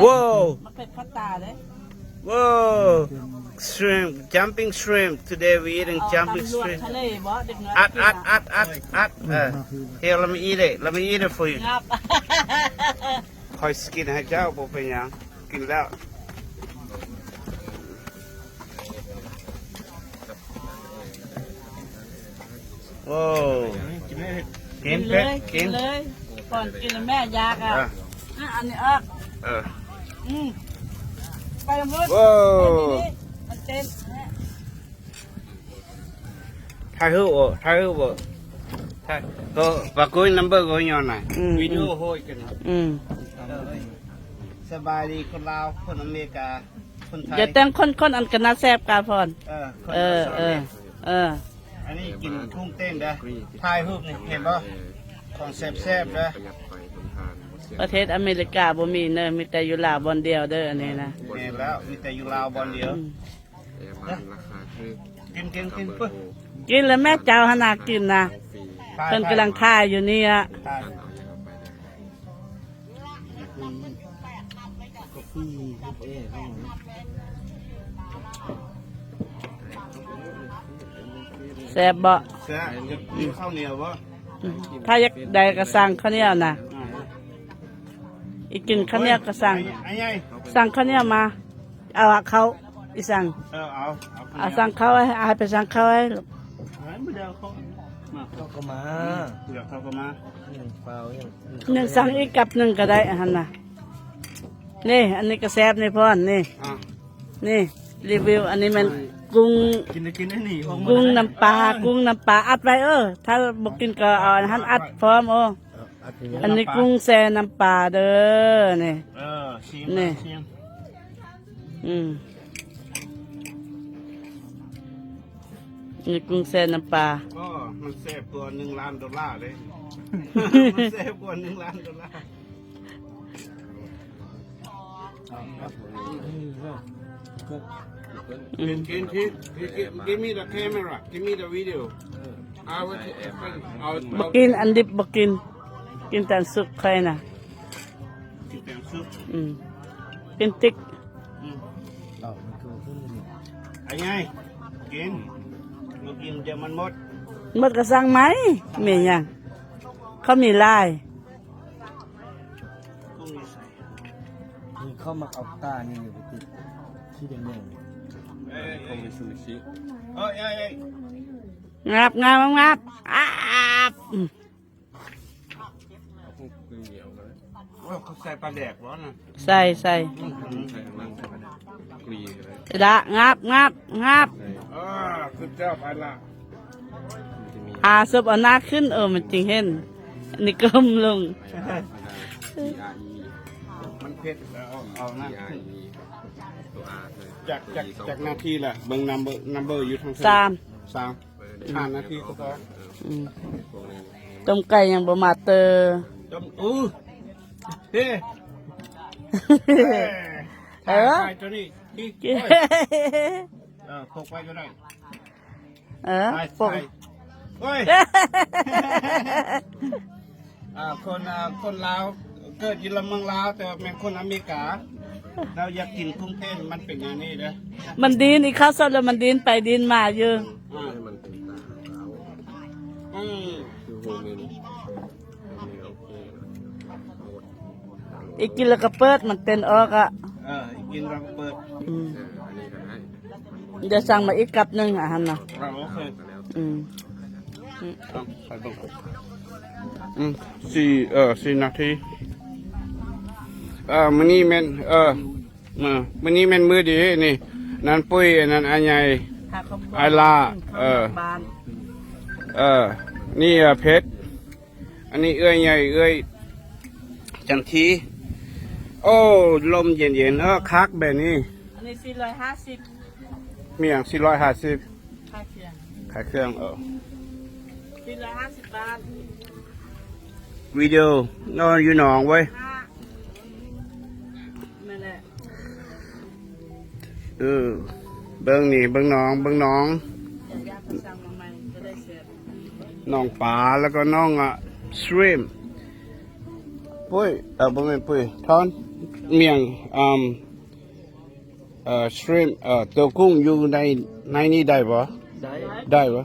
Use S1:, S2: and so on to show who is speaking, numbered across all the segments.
S1: Whoa!
S2: มันเป็นพัตตาเลย
S1: Whoa! Shrimp, jumping shrimp. Today we eating
S2: เอา
S1: jumping
S2: ตำรวจ
S1: shrimp.
S2: ทะเลบ่เด็กน้อยกิน
S1: At. Here, let me eat it. Let me eat it for you.
S2: งับ
S1: คอยสกินให้เจ้าบ่เป็นหยังกินแล้ว โอ้กินเลย
S2: กินเลยกินเลยก่อนกินแล้วแม่ยากอ่ะอันนี้อ่ะ
S1: เออ
S2: ไปละมุด
S1: โว้
S2: มันเต้น
S1: ถ่ายรูปบ่ถ่ายรูปบ่ถ่ายก็ปากกุยนัมเบอร์ก็ย้อนหน่อยวิดีโอโหยกัน สบายดีคนลาวคนอเมริกาคนไทย
S2: อย่าแต่งคนอันกันน่าแซ่บกาพร
S1: คน
S2: เออ
S1: อันนี้กินทุ่งเต้นเด้อถ่ายรูปนี่เห็นบ่ของแซ่บๆเด้อ
S2: ประเทศอเมริกาบ่มีเนอะมีแต่อยู่ลาวบอนเดียวเด้ออันนี้นะ
S1: แม่นแล้วมีแต่อยู่ลาวบอลเดียวกินปึ๊บ
S2: กินแล้วแม่เจ้าหนากินนะเพิ่นกำลังท่ายอยู่นี่อ่ะ แซ่บบ่
S1: เสือจะกินข้าวเหนียวบ่
S2: ถ้าอยากได้ก็สั่งข้าวเหนียวนะอีกกินข้าวเหนียวก็สั่ง
S1: ไอ้ใหญ่
S2: สั่งข้าวเหนียวมา เอาเขาอีสั่ง
S1: เอา
S2: เอาสั่งเขาไว้เอาไปสั่งเขาไว้ลูก
S1: ไม่เดี๋ยวเขามา
S3: เขาก็มา
S1: เดี๋ยวเขาก็มา
S3: เปล่าอย่าง
S2: หนึ่งสั่งอีกกับหนึ่งก็ได้อันน่ะนี่อันนี้ก็แซ่บนี่พ่อนนี่
S1: อ่ะ
S2: นี่รีวิวอันนี้มันกุ้ง
S1: กินได้หนีออกมา
S2: กุ้งน้ำปลาอัดไว้ถ้าบอกกินก็เอาอันนั้นอัดพร้อมอันนี้กุ้งแซ่น้ำปลาเด้อนี่
S1: ชิม
S2: นี่
S1: ชิม
S2: นี่กุ้งแซ่น้ำปลา
S1: ก็มันแซ่บกว่า$1,000,000เลย มันแซ่บกว่า$1,000,000 Give me the camera. Give me the video. I will.
S2: บอกกินอันดิบบอกกินแต่ซุปใครน่ะ
S1: กินแต่ซุป
S2: กินติ๊ก
S3: เอามันคือขึ้นนี่
S1: ไอ้ไงกินเรากินเดี๋ยวมันหมด
S2: หมดกระสังไหมมีอย่างเขามีลาย
S1: กุ้งนี่ใส่
S3: มีเข้ามาเอาตานี่อยู่ติดที่แดง
S1: คงเป็นซูชิเอ้ย
S2: งับอาบ
S1: ว่าเขาใส่ปลาแดกวะน่ะ
S2: ใส่ละงับ
S1: คือเจ้าไปละ
S2: ซุปเอาหน้าขึ้นมันจริงเห็นอันนี้ก้มลง
S1: มันเผ็ดเอาหน้าจากนาทีแหละเบิ่งนัมเบอร์อยู่ทาง 3 นาทีก็พอ
S2: ต้มไก่ยังบ่มาเตอ
S1: จมเฮ้ ไปตัวนี้นี่พกไปก็ได้
S2: ปก
S1: เฮ้ยคนลาวเกิดอยู่ลำเมืองลาวแต่เป็นคนอเมริกาเราอยากกินกุ้งเต้นมันเป็นอย่างนี้เด้อ
S2: มันดินอีกข้าวสดแล้วมันดินไปดินมาอยู่ อีกกินแล้วก็เปิดมันเป็นออกอ่ะ
S1: กินเราเปิด
S2: เดี๋ยวสั่งมาอีกกับหนึ่งหันนะ
S1: เราโอเคไปดู4 นาทีมื้อนี้แม่นมื้อนี้แม่นมื้อดีนี่นั่นปุ้ยนั่นอันใหญ่ไอลานี่เพชรอันนี้เอื้อยใหญ่เอื้อยจันทีโอ้ลมเย็นๆคักแบบนี้
S2: อันนี้450
S1: มีอย่าง450
S2: ค่าเครื่อง
S1: ขายเครื่อง
S2: 450 บาท
S1: วิดีโออยู่หนองเว้ย
S2: นั่นแหละ
S1: เบิ่งนี่เบิ่งน้อง
S2: อยากก็สั่งมาใหม่จะได้เสร็จ
S1: น้องปลาแล้วก็น้องshrimp ปุ้ยบ่แม่นปุ้ยทอน เมียงshrimp ตัวกุ้งอยู่ในนี้ได้ปะ
S3: ได้
S1: ได้ปะ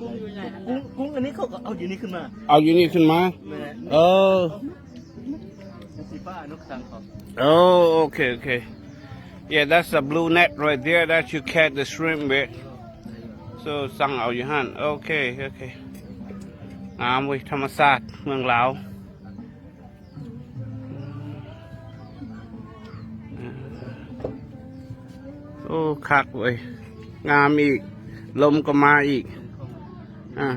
S3: กุ้งอันนี้เขาก็เอาอยู่นี่ขึ้นมา
S1: เอาอยู่นี่ขึ้นมา
S3: แม่
S1: เออ
S3: สีฟ้านกสังเขา
S1: Oh, okay, okay. Yeah, that's a blue net right there that you catch the shrimp with. So, สั่งเอาอยู่หันโอเค โอเค งามเว้ยธรรมศาสตร์เมืองลาว โอ้คักเว้ย งามอีก ลมก็มาอีก อ่า